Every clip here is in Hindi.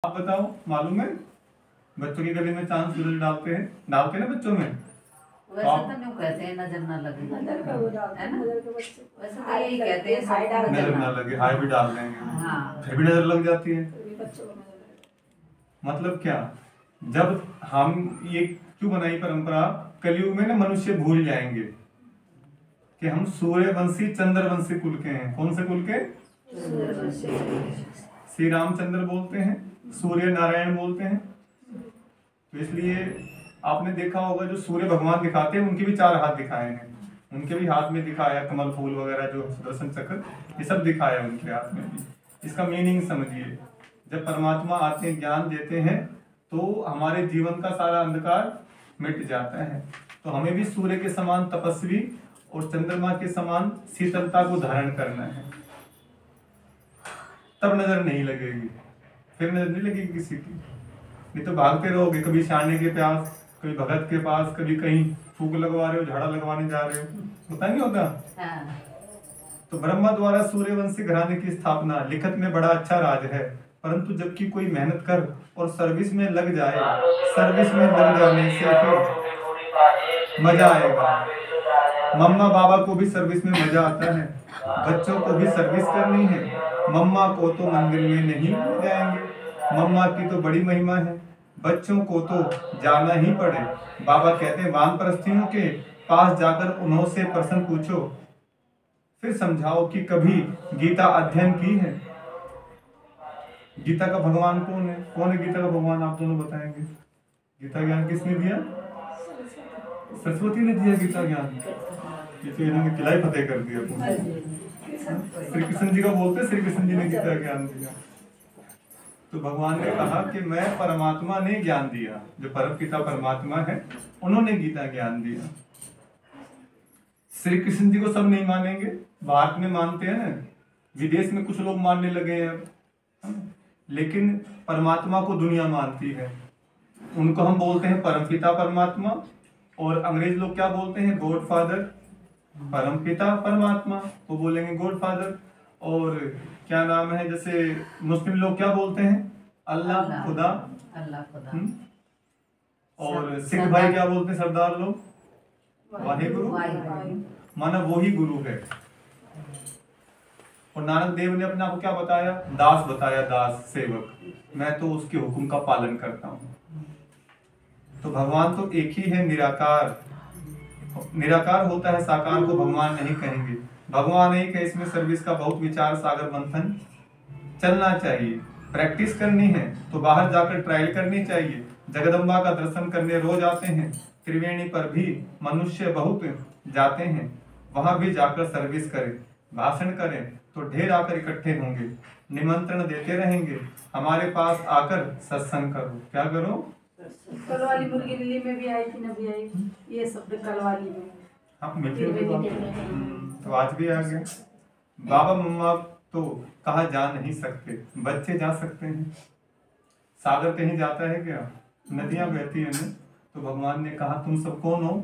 आप बताओ, मालूम है? बच्चों के गले में चांद सूरज डालते हैं ना बच्चों में। वैसे तो नहीं कहते हैं नजर ना लगे, नजर पे वो डालते हैं, नजर के बच्चे वैसे तो यही कहते हैं हाय डाल नजर ना लगे, हाय भी डाल देंगे, हाँ। फिर भी नजर लग जाती है। तो ये बच्चों को नजर लगे। मतलब क्या, जब हम ये क्यों बनाई परंपरा, कलयुग में ना मनुष्य भूल जाएंगे कि हम सूर्यवंशी चंद्रवंशी कुल के हैं। कौन से कुल के? श्री रामचंद्र बोलते हैं, सूर्य नारायण बोलते हैं। तो इसलिए आपने देखा होगा जो सूर्य भगवान दिखाते हैं उनके भी 4 हाथ दिखाए हैं, उनके भी हाथ में दिखाया कमल फूल वगैरह, जो सुदर्शन चक्र, ये सब दिखाया उनके हाथ में भी। इसका मीनिंग समझिए, जब परमात्मा आते हैं ज्ञान देते हैं तो हमारे जीवन का सारा अंधकार मिट जाता है। तो हमें भी सूर्य के समान तपस्वी और चंद्रमा के समान शीतलता को धारण करना है, तब नजर नहीं लगेगी, फिर नजर नहीं लगेगी किसी की। नहीं तो भागते रहोगे, कभी शाने के पास, कभी भगत के पास, कभी कहीं फूक लगवा रहे हो, झाड़ा लगवाने जा रहे हो, होता नहीं होता? हाँ। तो ब्रह्मा द्वारा सूर्यवंशी घराने की स्थापना लिखत में बड़ा अच्छा राज है, परंतु जबकि कोई मेहनत कर और सर्विस में लग जाए, सर्विस में लग जाने से फिर मजा आएगा। मम्मा बाबा को भी सर्विस में मजा आता है, बच्चों को भी सर्विस करनी है। मम्मा को तो मंदिर में नहीं ले जाएंगे, मम्मा की तो बड़ी महिमा है, बच्चों को तो जाना ही पड़े। बाबा कहते हैं वानप्रस्थियों के पास जाकर उन्हों से प्रश्न पूछो, फिर समझाओ कि कभी गीता अध्ययन की है। गीता का भगवान कौन है? कौन है गीता का भगवान? आप दोनों बताएंगे। गीता ज्ञान किसने दिया? सरस्वती ने दिया गीता ज्ञान। ये तो इन्होंने किला ही फतेह कर दिया। श्री कृष्ण जी का बोलते, श्री कृष्ण जी ने गीता ज्ञान दिया। तो भगवान ने कहा कि मैं परमात्मा ने ज्ञान दिया, जो परम पिता परमात्मा है उन्होंने गीता ज्ञान दिया। श्री कृष्ण जी को सब नहीं मानेंगे, भारत में मानते हैं ना, विदेश में कुछ लोग मानने लगे हैं अब, लेकिन परमात्मा को दुनिया मानती है। उनको हम बोलते हैं परमपिता परमात्मा, और अंग्रेज लोग क्या बोलते हैं? God father. परमपिता परमात्मा वो बोलेंगे गॉड फादर। और क्या नाम है, जैसे मुस्लिम लोग क्या बोलते हैं? अल्लाह खुदा। अल्लाह खुदा। और सिख भाई क्या बोलते हैं? सरदार लोग वाहेगुरु, माना वो ही गुरु है। और नानक देव ने अपने आप को क्या बताया? दास बताया, दास सेवक, मैं तो उसके हुक्म का पालन करता हूँ। तो भगवान तो एक ही है, निराकार। निराकार होता है, साकार को भगवान नहीं कहेंगे। भगवान एक है, इसमें सर्विस का बहुत विचार सागर मंथन चलना चाहिए। प्रैक्टिस करनी है तो बाहर जाकर ट्रायल करनी चाहिए। जगदम्बा का दर्शन करने रोज आते हैं, त्रिवेणी पर भी मनुष्य बहुत जाते हैं, वहां भी जाकर सर्विस करें, भाषण करें तो ढेर आकर इकट्ठे होंगे, निमंत्रण देते रहेंगे, हमारे पास आकर सत्संग करो। क्या करो? कल वाली मुर्गी दिल्ली में भी आई थी ना, भी आई ये शब्द कल वाली में। हाँ, मीठे तो आज भी आ गया। बाबा मम्मा तो कहा जा नहीं सकते, बच्चे जा सकते हैं। सागर कहीं जाता है क्या? नदियां बहती है ना। तो भगवान ने कहा तुम सब कौन हो?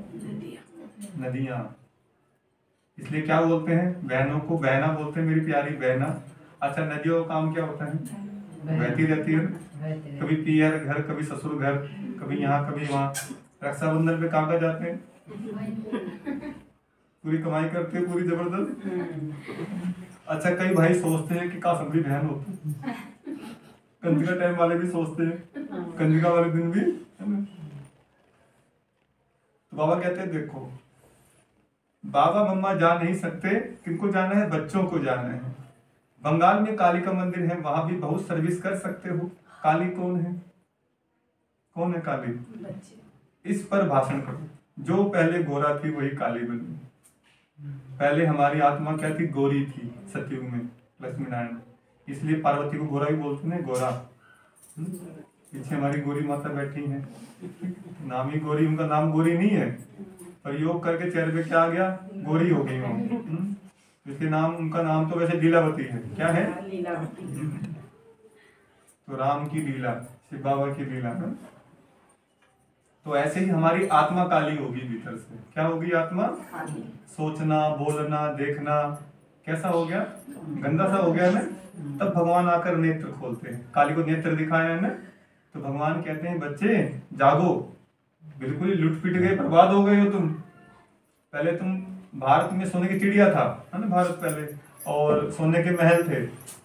नदियां। इसलिए क्या बोलते हैं? बहनों को बहना बोलते हैं, मेरी प्यारी बहना। अच्छा, नदियों का काम क्या होता है? बहती रहती है, कभी पियर घर, कभी ससुर घर, कभी यहाँ कभी वहाँ। रक्षाबंधन पे कहाँ जाते हैं? पूरी कमाई करते हैं, पूरी जबरदस्त। अच्छा, कई भाई सोचते हैं कि काश अपनी बहन होती। कंजका टाइम वाले भी सोचते हैं, कंजका वाले दिन भी। तो बाबा कहते हैं देखो, बाबा मम्मा जा नहीं सकते, किनको जाना है? बच्चों को जाना है। बंगाल में काली का मंदिर है, वहां भी बहुत सर्विस कर सकते हो। काली कौन है? कौन है काली? इस पर भाषण करो। जो पहले गोरा थी वही काली बनी। पहले हमारी आत्मा क्या थी? गोरी थी सतयुग में, लक्ष्मी नारायण। इसलिए पार्वती को गोरा ही बोलते हैं, गोरा। पीछे हमारी गोरी माता बैठी है, नाम ही गोरी, उनका नाम गोरी नहीं है, पर योग करके चेहरे पे क्या आ गया? गोरी हो गई वो। इसके नाम, उनका नाम तो वैसे लीलावती है। क्या है? लीलावती। तो राम की लीला, शिव बाबा की लीला है। तो ऐसे ही हमारी आत्मा काली होगी भीतर से। क्या होगी आत्मा? खाली। सोचना, बोलना, देखना कैसा हो गया? गंदा सा हो गया ना, तब भगवान आकर नेत्र खोलते हैं। काली को नेत्र दिखाया है ना, तो भगवान कहते हैं बच्चे जागो, बिल्कुल ही लुट पिट गए, बर्बाद हो गए हो तुम। पहले तुम, भारत में सोने की चिड़िया था, है ना भारत पहले, और सोने के महल थे,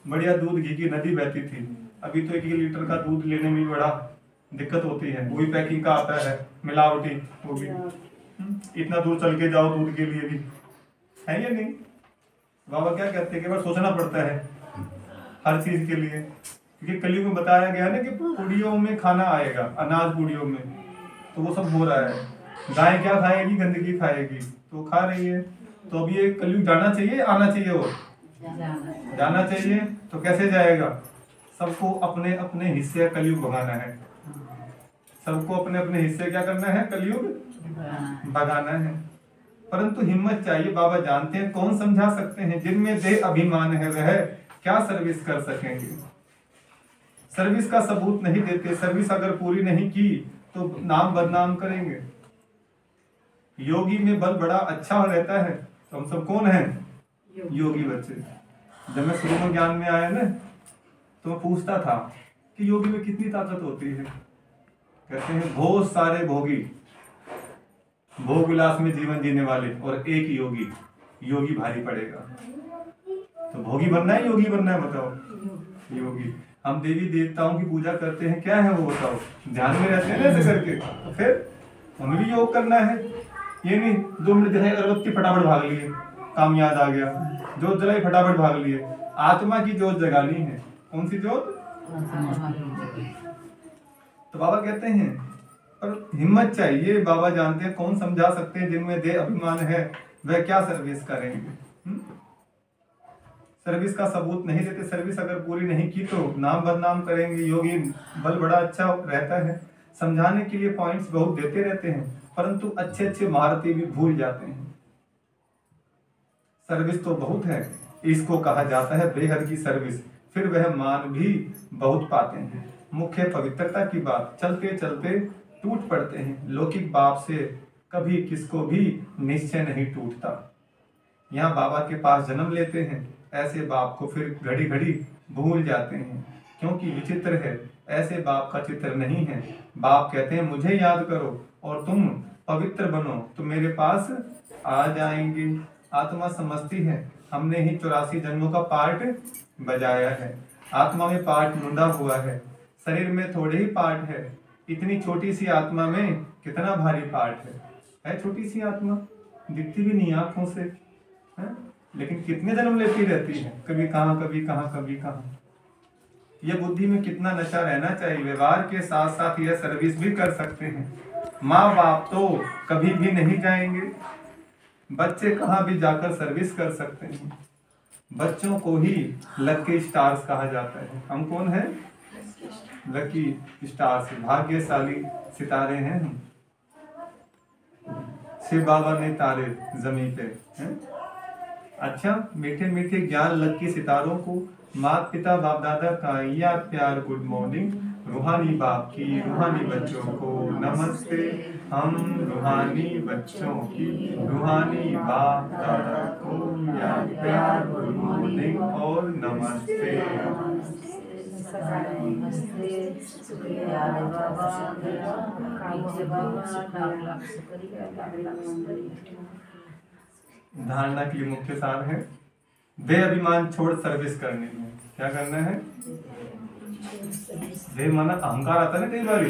बढ़िया दूध घी की नदी बहती थी। अभी तो 1 लीटर का दूध लेने में बड़ा दिक्कत होती है, वो भी पैकिंग का आता है, मिलावटी, वो भी इतना दूर चल के जाओ दूध के लिए भी, है या नहीं। बाबा क्या कहते हैं कि बार सोचना पड़ता है हर चीज के लिए, क्योंकि कलयुग में बताया गया ना कि पूड़ियों में खाना आएगा, अनाज पूड़ियों में, तो वो सब हो रहा है। गाय क्या खाएगी, गंदगी खाएगी, तो खा रही है। तो अब ये कलयुग जाना चाहिए, आना चाहिए, और जाना चाहिए। तो कैसे जाएगा, सबको अपने अपने हिस्से कलयुग भगाना है, सबको अपने अपने हिस्से क्या करना है, कलयुग भगाना है। परंतु हिम्मत चाहिए। बाबा जानते हैं कौन समझा सकते हैं, जिनमें देह अभिमान है वह क्या सर्विस कर सकेंगे। सर्विस का सबूत नहीं देते, सर्विस अगर पूरी नहीं की तो नाम बदनाम करेंगे। योगी में बल बड़ा अच्छा रहता है, तो हम सब कौन हैं, योगी बच्चे। जब मैं शुरू में ज्ञान में आया ना, तो मैं पूछता था कि योगी में कितनी ताकत होती है। कहते हैं बहुत सारे भोगी, भोग विलास में जीवन जीने वाले, और एक योगी, योगी भारी पड़ेगा। तो भोगी बनना है, योगी बनना है, बताओ। योगी। हम देवी देवताओं की पूजा करते हैं, क्या है वो बताओ, ध्यान में रहते हैं ना ऐसे करके, तो फिर हमें भी योग करना है। ये नहीं 2 मिनट दिखाई, अगरबत्ती फटाफट भाग लिए, काम याद आ गया, जोत जलाई फटाफट भाग लिए। आत्मा की जोत जगानी है। कौन सी जोत, तो बाबा कहते हैं पर हिम्मत चाहिए। बाबा जानते हैं कौन समझा सकते हैं, जिनमें देह अभिमान है वह क्या सर्विस करेंगे। सर्विस का सबूत नहीं देते, सर्विस अगर पूरी नहीं की तो नाम बदनाम करेंगे। योगी बल बड़ा अच्छा रहता है, समझाने के लिए पॉइंट्स बहुत देते रहते हैं, परंतु अच्छे अच्छे महारथी भी भूल जाते हैं। सर्विस तो बहुत है, इसको कहा जाता है बेहद की सर्विस, फिर वह मान भी बहुत पाते हैं। मुख्य पवित्रता की बात, चलते चलते टूट पड़ते हैं। लौकिक बाप से कभी किसको भी निश्चय नहीं टूटता। यहाँ बाबा के पास जन्म लेते हैं, ऐसे बाप को फिर घड़ी घड़ी भूल जाते हैं, क्योंकि विचित्र है, ऐसे बाप का चित्र नहीं है। बाप कहते हैं मुझे याद करो और तुम पवित्र बनो तो मेरे पास आ जाएंगे। आत्मा समझती है हमने ही 84 जन्मों का पार्ट बजाया है। आत्मा में पार्ट मुंडा हुआ है, शरीर में थोड़े ही पार्ट है। इतनी छोटी सी आत्मा में कितना भारी पार्ट है छोटी सी आत्मा, दिखती भी नहीं आंखों से, है? लेकिन कितने जन्म लेती रहती है, कभी कहाँ कभी कहाँ कभी कहाँ। यह बुद्धि में कितना नशा रहना चाहिए। व्यवहार के साथ साथ यह सर्विस भी कर सकते हैं। माँ बाप तो कभी भी नहीं जाएंगे, बच्चे कहाँ भी जाकर सर्विस कर सकते हैं। बच्चों को ही लकी स्टार्स कहा जाता है। हम कौन है, लकी स्टार्स, भाग्यशाली सितारे हैं हम। शिव बाबा ने तारे जमीन पे हैं। अच्छा, मीठे मीठे ज्ञान लकी सितारों को माता पिता बाप दादा का याद प्यार गुड मॉर्निंग। रूहानी बाप की रूहानी बच्चों को नमस्ते। हम रूहानी बच्चों की रूहानी बाप दादा को याद प्यार गुड मॉर्निंग और नमस्ते। धारणा के लिए मुख्य सार है देह अभिमान छोड़ सर्विस करनी है। क्या करना है, देह माना अहंकार आता है ना कई बार।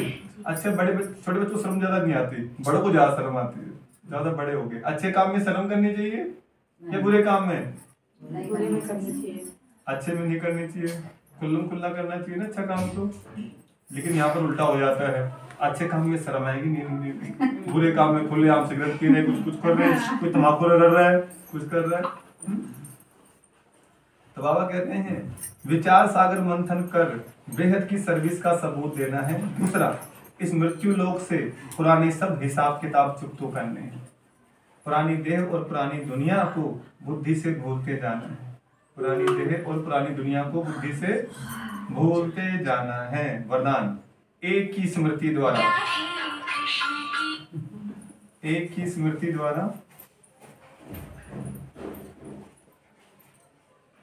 अच्छा, छोटे बच्चों को शर्म ज्यादा नहीं आती, बड़ों को ज्यादा शर्म आती है। ज्यादा बड़े हो गए, अच्छे काम में शर्म करनी चाहिए या बुरे काम में? बुरे में करनी चाहिए, अच्छे में नहीं करनी चाहिए, खुल्लम खुल्ला करना चाहिए ना अच्छा काम तो। लेकिन यहाँ पर उल्टा हो जाता है, अच्छे काम में शर्म आएगी नहीं, बुरे काम में खुले आम सिगरेट पी रहे, कुछ कर रहे, कोई तम्बाकू रगड़ रहा है, कुछ कर रहा है। तो बाबा कहते हैं विचार सागर मंथन कर बेहद की सर्विस का सबूत देना है। दूसरा, इस मृत्यु लोक से पुराने सब हिसाब किताब चुकतो करने हैं। पुरानी देह और पुरानी दुनिया को बुद्धि से भूलते जाना है। पुरानी देह और पुरानी दुनिया को बुद्धि से भूलते जाना है। वरदान, एक की स्मृति द्वारा, एक की स्मृति द्वारा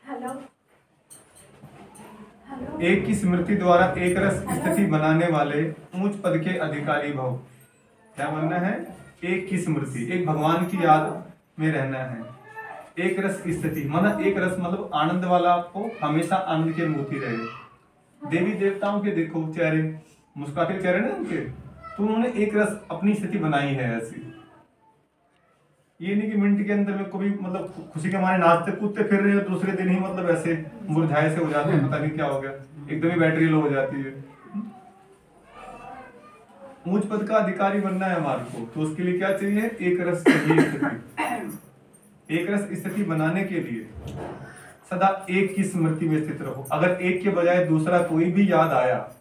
हेलो हेलो एक की स्मृति द्वारा एक रस स्थिति बनाने वाले ऊंच पद के अधिकारी भव। क्या बनना है? एक की स्मृति, एक भगवान की याद में रहना है। एक रस स्थिति माना एक रस मतलब आनंद वाला, आपको हमेशा आनंद की अनुभूति रहे। देवी देवताओं के देखो चेहरे, मुस्कुराते चेहरे ना उनके, तो उन्होंने एक रस अपनी स्थिति बनाई है ऐसी। ये नहीं कि मिनट के अंदर में कभी मतलब खुशी के मारे नाचते कूदते फिर रहे हो, दूसरे दिन ही मतलब ऐसे मुरझाए से हो जाते हैं, पता नहीं क्या हो गया, एकदम ही बैटरी लो हो जाती है। ऊंच पद का अधिकारी बनना है हमारे को, तो उसके लिए क्या चाहिए? एक रस चाहिए स्थिति। एक रस स्थिति बनाने के लिए सदा एक की स्मृति में स्थित रहो। अगर एक के बजाय दूसरा कोई भी याद आया,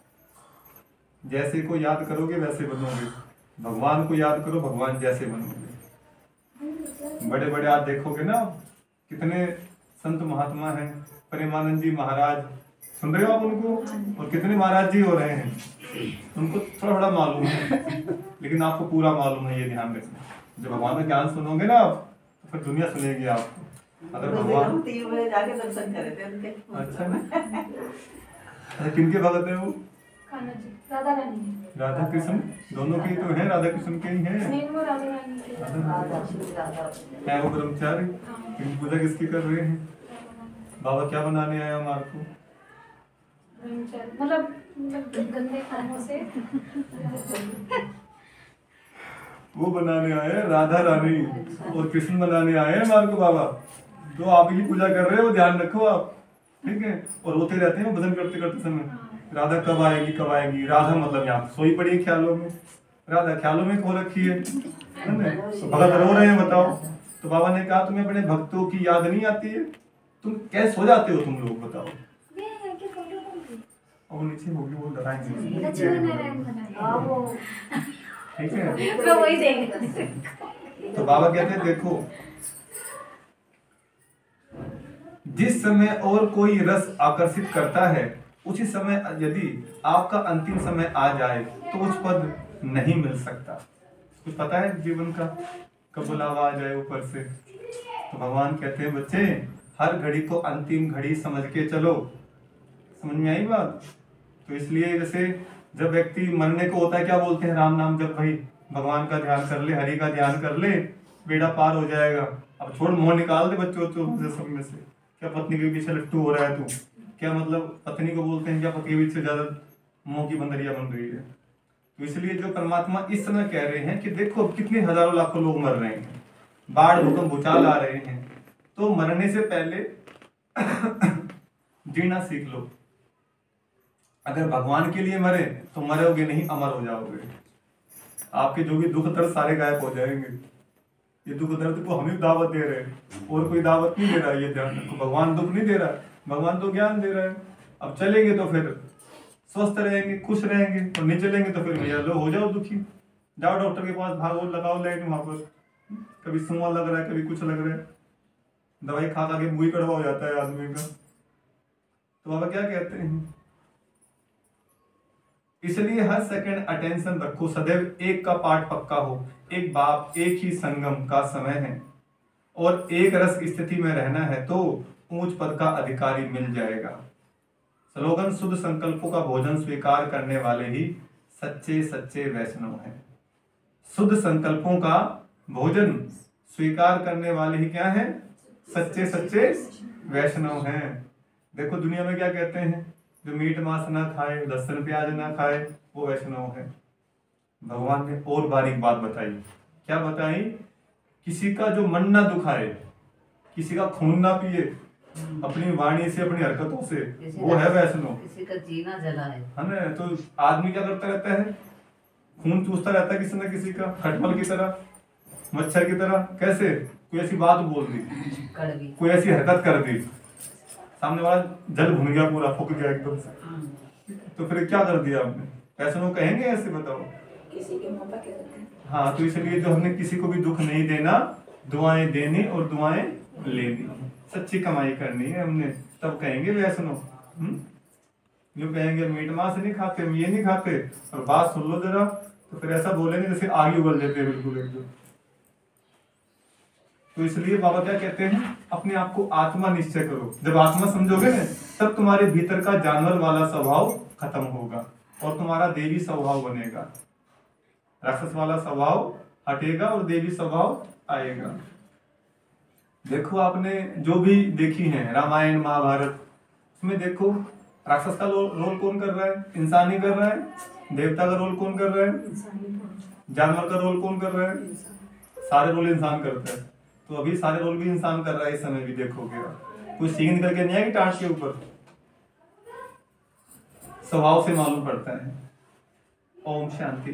जैसे को याद करोगे वैसे बनोगे। भगवान को याद करो, भगवान जैसे बनोगे। बड़े बड़े आप देखोगे ना, कितने संत महात्मा हैं, प्रेमानंद जी महाराज, सुन रहे हो आप उनको? और कितने महाराज जी हो रहे हैं, उनको थोड़ा थोड़ा मालूम है, लेकिन आपको पूरा मालूम है, ये ध्यान रखना। जब भगवान का ज्ञान सुनोगे ना आप, तो फिर दुनिया सुनेगी आपको। अगर भगवान जाके दर्शन करे थे उनके। अच्छा ना, अच्छा किनके भगत है वो? कान्हा जी, राधा रानी। राधा कृष्ण दोनों के तो हैं, राधा कृष्ण के ही हैं। नहीं, वो राधा रानी के। है वो ब्रह्मचारी। इनकी पूजा किसकी कर रहे हैं? बाबा क्या बनाने आया हमारे को? मतलब गंदे कामों से वो बनाने आए हैं राधा रानी, और कृष्ण बनाने आए हैं हमारे को बाबा। तो आप ही पूजा कर रहे हो, ध्यान रखो आप, ठीक है? और रोते रहते हैं भजन करते करते समय, राधा कब आएगी कब आएगी। राधा मतलब यहाँ सोई पड़ी है ख्यालों में, राधा ख्यालों में खो रखी है ना? तो भगत रो रहे हैं, बताओ। तो बाबा ने कहा तुम्हें अपने भक्तों की याद नहीं आती है? तुम कैसे सो जाते हो तुम लोग, बताओ। और वो नीचे होगी, वो डराएंगे, ठीक है? मैं वही देख। तो बाबा कहते हैं देखो, जिस समय और कोई रस आकर्षित करता है, उसी समय यदि आपका अंतिम समय आ जाए तो उस पद नहीं मिल सकता। कुछ पता है जीवन का, कब बुलावा आ जाए ऊपर से। तो भगवान कहते हैं बच्चे, हर घड़ी को अंतिम घड़ी समझ के चलो। समझ में आई बात? तो इसलिए जैसे जब व्यक्ति मरने को होता है, क्या बोलते हैं? राम नाम जब, भाई भगवान का ध्यान कर ले, हरि का ध्यान कर ले, बेड़ा पार हो जाएगा। अब छोड़, मोह निकाल दे बच्चों सब में से। क्या पत्नी के पीछे लट्टू हो रहा है तू? क्या मतलब पत्नी को बोलते हैं क्या पति के पीछे ज्यादा मोह की बंदरिया बन रही है? तो इसलिए जो परमात्मा इस समय कह रहे हैं कि देखो कितने हजारों लाखों लोग मर रहे हैं, बाढ़ भूकंप भूचाल आ रहे हैं, तो मरने से पहले जीना सीख लो। अगर भगवान के लिए मरे तो मरोगे नहीं, अमर हो जाओगे। आपके जो भी दुख दर्द सारे गायब हो जाएंगे। ये दुख दर्द को हम ही दावत दे रहे हैं, और कोई दावत नहीं दे रहा है, ये ध्यान रखो। भगवान दुख नहीं दे रहा, भगवान तो ज्ञान दे रहा है। अब चलेंगे तो फिर स्वस्थ रहेंगे, खुश रहेंगे, और नहीं चलेंगे तो फिर भैया लो हो जाओ दुखी। जाओ डॉक्टर के पास, भागो, लगाओ लाइन वहां पर, कभी सुआ लग रहा है, कभी कुछ लग रहा है, दवाई खा खा के मुंह कड़वा हो जाता है आदमी का। तो बाबा क्या कहते हैं? इसलिए हर सेकंड अटेंशन रखो, सदैव एक का पाठ पक्का हो। एक बाप, एक ही संगम का समय है, और एक रस स्थिति में रहना है तो ऊंच पद का अधिकारी मिल जाएगा। स्लोगन, शुद्ध संकल्पों का भोजन स्वीकार करने वाले ही सच्चे सच्चे वैष्णव हैं। शुद्ध संकल्पों का भोजन स्वीकार करने वाले ही क्या हैं? सच्चे सच्चे वैष्णव हैं। देखो दुनिया में क्या कहते हैं, जो मीट मांस ना खाए, लहसुन प्याज ना खाए, वो वैष्णव है। भगवान ने और बारीक बात बताई। क्या बताई? किसी का जो मन ना दुखाए, किसी का खून ना पिए, अपनी वाणी से, अपनी हरकतों से, वो है वैष्णव। किसी का जीना जलाए, है ना? तो आदमी क्या करता रहता है? खून चूसता रहता है किसी न किसी का, खटमल की तरह, मच्छर की तरह। कैसे? कोई ऐसी बात बोल दी, कड़वी, कोई ऐसी हरकत कर दी, सामने वाला जल भुन गया, पूरा फूक गया एकदम से, तो फिर क्या कर दिया आपने? वैष्णव कहेंगे ऐसे? बताओ। किसी के मुंह पर कह देते हैं। हाँ, तो इसलिए जो हमने किसी को भी दुख नहीं देना, दुआएं देनी और दुआएं लेनी, सच्ची कमाई करनी है हमने, तब कहेंगे वैष्णव। जो कहेंगे मीट मांस नहीं खाते, हम ये नहीं खाते, और बात सुन लो जरा, तो फिर ऐसा बोलेंगे जैसे आग उगल देते हैं बिल्कुल एकदम। तो इसलिए बाबा क्या कहते हैं? अपने आप को आत्मा निश्चय करो। जब आत्मा समझोगे ना, तब तुम्हारे भीतर का जानवर वाला स्वभाव खत्म होगा और तुम्हारा देवी स्वभाव बनेगा। राक्षस वाला स्वभाव हटेगा और देवी स्वभाव आएगा। देखो आपने जो भी देखी है रामायण महाभारत, उसमें देखो राक्षस का रोल कौन कर रहा है? इंसान ही कर रहा है। देवता का रोल कौन कर रहा है? जानवर का रोल कौन कर रहा है? सारे रोल इंसान करता है। तो अभी सारे रोल भी इंसान कर रहा है। इस समय भी देखोगे कोई सींग निकल के नहीं आएगी टांट के ऊपर, स्वभाव से मालूम पड़ता है। ओम शांति।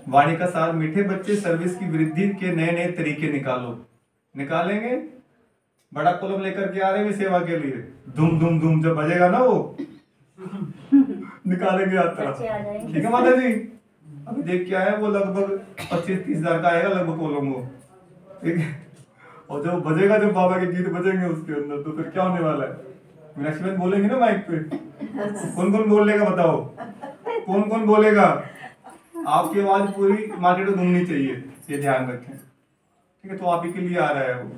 वाणी का सार, मीठे बच्चे सर्विस की वृद्धि के नए नए तरीके निकालेंगे। बड़ा कॉलम लेकर के आ रहे हैं सेवा के लिए, धूम धूम धूम जब बजेगा ना वो निकालेंगे यात्रा। ठीक है माता जी, अभी देख के आए वो लगभग 25-30 हजार का आएगा लगभग कॉलम वो। ठीक है, और जब बजेगा, जब बाबा के गीत बजेंगे उसके अंदर, तो फिर क्या होने वाला है? मीनाक्षी बहन बोलेंगे ना माइक पे, कौन कौन बोलेगा बताओ? कौन कौन बोलेगा? आपकी आवाज पूरी मार्केट में घूमनी चाहिए, ये ध्यान रखें। ठीक है, तो आप ही के लिए आ रहा है वो,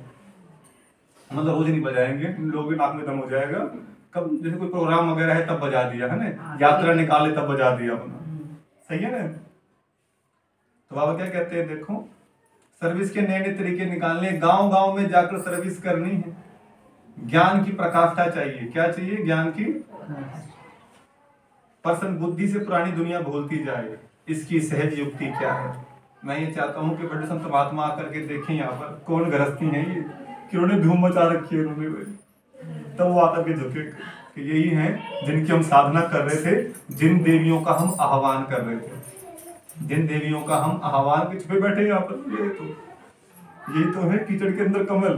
मतलब रोज नहीं बजाएंगे, लोगों के नाक में दम हो जाएगा। कब जैसे कोई प्रोग्राम वगैरह है तब बजा दिया है ना, यात्रा निकाले तब बजा दिया अपना, सही है ना? तो बाबा क्या कहते हैं, देखो सर्विस के नए नए तरीके निकालने, गांव गांव में जाकर सर्विस करनी है। ज्ञान की प्रकाष्ठा चाहिए। क्या चाहिए? ज्ञान की। पर्सन बुद्धि से पुरानी दुनिया भूलती जाए, इसकी सहज युक्ति क्या है? मैं ये चाहता हूँ कि बड़े संत महात्मा आकर के देखें यहाँ पर कौन गृहस्थी है ये, किन्होंने धूम मचा रखी है उन्होंने, तब वो आकर के झुके कि यही हैं जिनकी हम साधना कर रहे थे, जिन देवियों का हम आह्वान कर रहे थे, जिन देवियों का हम आह्वान के छुपे बैठे यहाँ पर। यही तो है कीचड़ के अंदर कमल।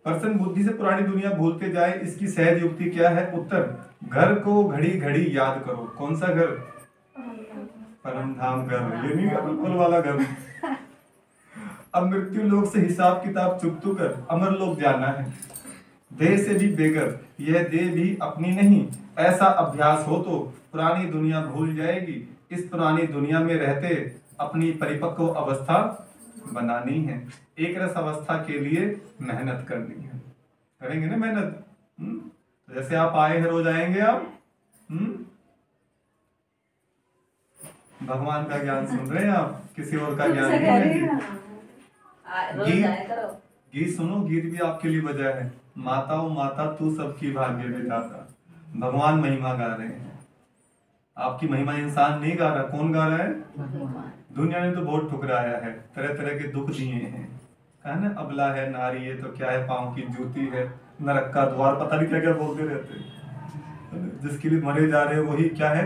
पर्सन बुद्धि से पुरानी दुनिया भूलते जाए, इसकी सहज युक्ति क्या है? उत्तर, घर को घड़ी घड़ी याद करो। कौन सा घर? परम धाम घर, ये नहीं बिल्कुल वाला घर। अब मृत्यु लोक से हिसाब किताब चुकतू कर अमर लोक जाना है। देह से भी बेगर, यह देह भी अपनी नहीं, ऐसा अभ्यास हो तो पुरानी दुनिया भूल जाएगी। इस पुरानी दुनिया में रहते अपनी परिपक्व अवस्था बनानी है। एक रस अवस्था के लिए मेहनत करनी है। करेंगे ना मेहनत? तो जैसे आप आए हैं, रोज आएंगे आप। भगवान का ज्ञान सुन रहे हैं आप, किसी और का ज्ञान नहीं है। गीत सुनो, गीत भी आपके लिए बजा है। माता ओ माता तू सबकी भाग्य विधाता। भगवान महिमा गा रहे हैं। आपकी महिमा इंसान नहीं गा रहा, कौन गा रहा है? दुनिया ने तो बहुत ठुकराया है, तरह तरह के दुख दिए हैं, कहा ना अबला है, नारी है तो क्या है, पांव की जूती है, नरक का द्वार, पता नहीं क्या क्या बोलते रहते हैं। जिसके लिए मरे जा रहे हैं वही क्या है,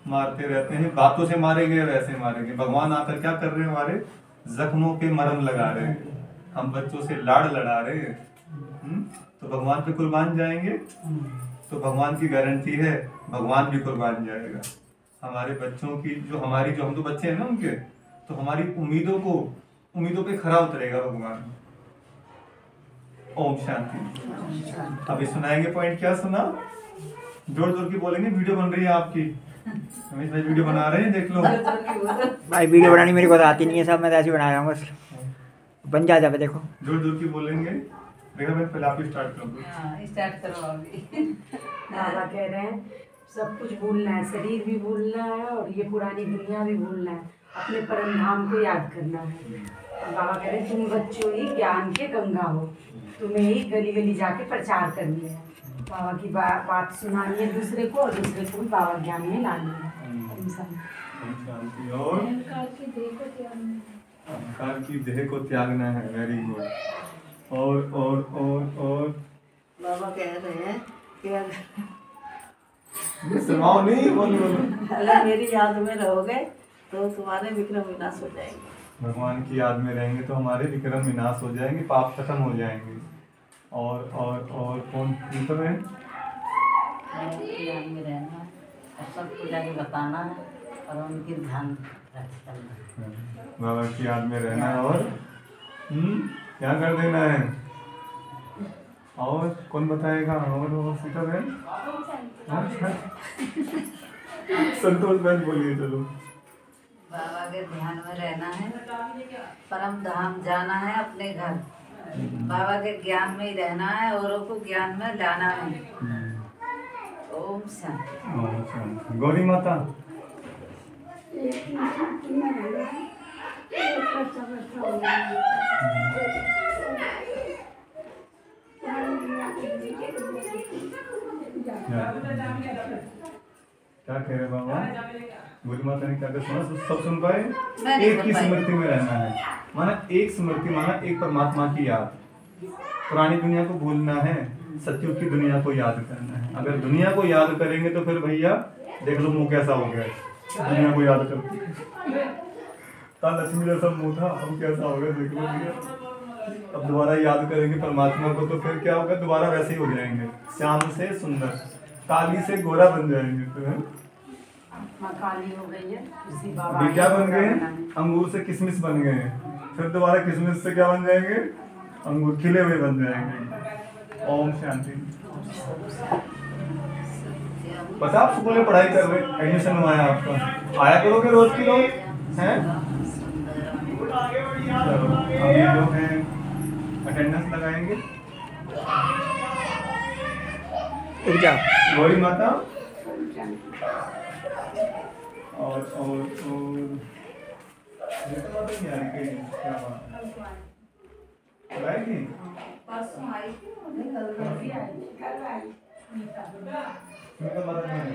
मारते रहते हैं। बातों से मारेंगे वैसे मारेंगे। भगवान आकर क्या कर रहे हैं? हमारे जख्मों पे मरहम लगा रहे हैं। हम बच्चों से लाड़ लड़ा रहे हैं, तो भगवान पे कुर्बान जाएंगे। तो भगवान की गारंटी है, भगवान भी कुर्बान जाएगा। हमारे बच्चों की जो हम तो बच्चे हैं ना उनके, तो हमारी उम्मीदों पे खरा उतरेगा भगवान। ओम शांति। अभी सुनाएंगे पॉइंट। क्या सुना? जोर जोर की बोलेंगे। वीडियो बन रही है आपकी, रमेश भाई वीडियो बना रहे हैं, देख लो भाई। वीडियो बनानी मेरे को तो आती नहीं है साहब, मैं तो ऐसे बना रहा हूँ बस, बन जाता है। देखो जोर जोर की बोलेंगे। देखो मैं पहले आप ही स्टार्ट कर दो। स्टार्ट करो अभी। बाबा कह रहे हैं सब कुछ भूलना है, शरीर भी भूलना है और ये पुरानी दुनिया भी भूलना है, अपने परम धाम को याद करना है। और बाबा कह रहे हैं तुम बच्चों ही ज्ञान के गंगा हो, तुम्हें ही गली गली जाके प्रचार करनी है, बाबा की बात सुनानी है दूसरे को, और दूसरे को भी बाबा ज्ञान में लानी है। और अहंकार की देह को त्यागना है। Very good. और बाबा कह रहे हैं कि सुनाओ नहीं, बोलो। अगर मेरी याद में रहोगे तो तुम्हारे विक्रम विनाश हो जाएंगे। भगवान की याद में रहेंगे तो हमारे विक्रम विनाश हो जाएंगे, पाप खत्म हो जाएंगे। और कौन दूसरा है? याद में रहना और सबको जाके बताना है और उनकी ध्यान रखना। बाबा की याद में रहना है और क्या कर देना है? और कौन बताएगा? और सीता बहन, संतोष बहन बोलिए। चलो बाबा के ध्यान में रहना है, परम धाम जाना है अपने घर, बाबा के ज्ञान में ही रहना है, औरों को ज्ञान में लाना है। ओम शांति। ओम शांति। गौरी माता क्या कह रहे बाबा? गौरी माता ने क्या सुना? सब सुन पाए? नहीं एक सुन की पाई। स्मृति में रहना है, माना एक स्मृति, माना एक परमात्मा की याद। पुरानी दुनिया को भूलना है, सत्युग की दुनिया को याद करना है। अगर दुनिया को याद करेंगे तो फिर भैया देख लो मुंह कैसा हो गया, दुनिया को याद करते था लक्ष्मी जैसा मुंह था, अब कैसा हो गया देख लो भैया। अब दोबारा याद करेंगे परमात्मा को तो फिर क्या होगा, दोबारा वैसे ही हो जाएंगे, श्याम से सुंदर, काली से गोरा बन जाएंगे। तो है आत्मा काली हो गई है, उसी बाबा अभी क्या के बन गए? बनाना है। अंगूर से किशमिश बन गए हैं, फिर दोबारा किशमिश से क्या बन जाएंगे? अंगूर खिले हुए बन जाएंगे। ओम शांति। बस आप स्कूल में पढ़ाई कर रहे, एडमिशन हुआ है आपका, आया करोगे रोज की रोज हैं? चलो अभी जो है अटेंडेंस लगाएंगे। रुक जा। गौरी माता और ये तो बात नहीं आ रही कहीं, क्या बात है? लाएगी? परसों आई थी, कल भी आई, कल आई। इनका मतलब नहीं है।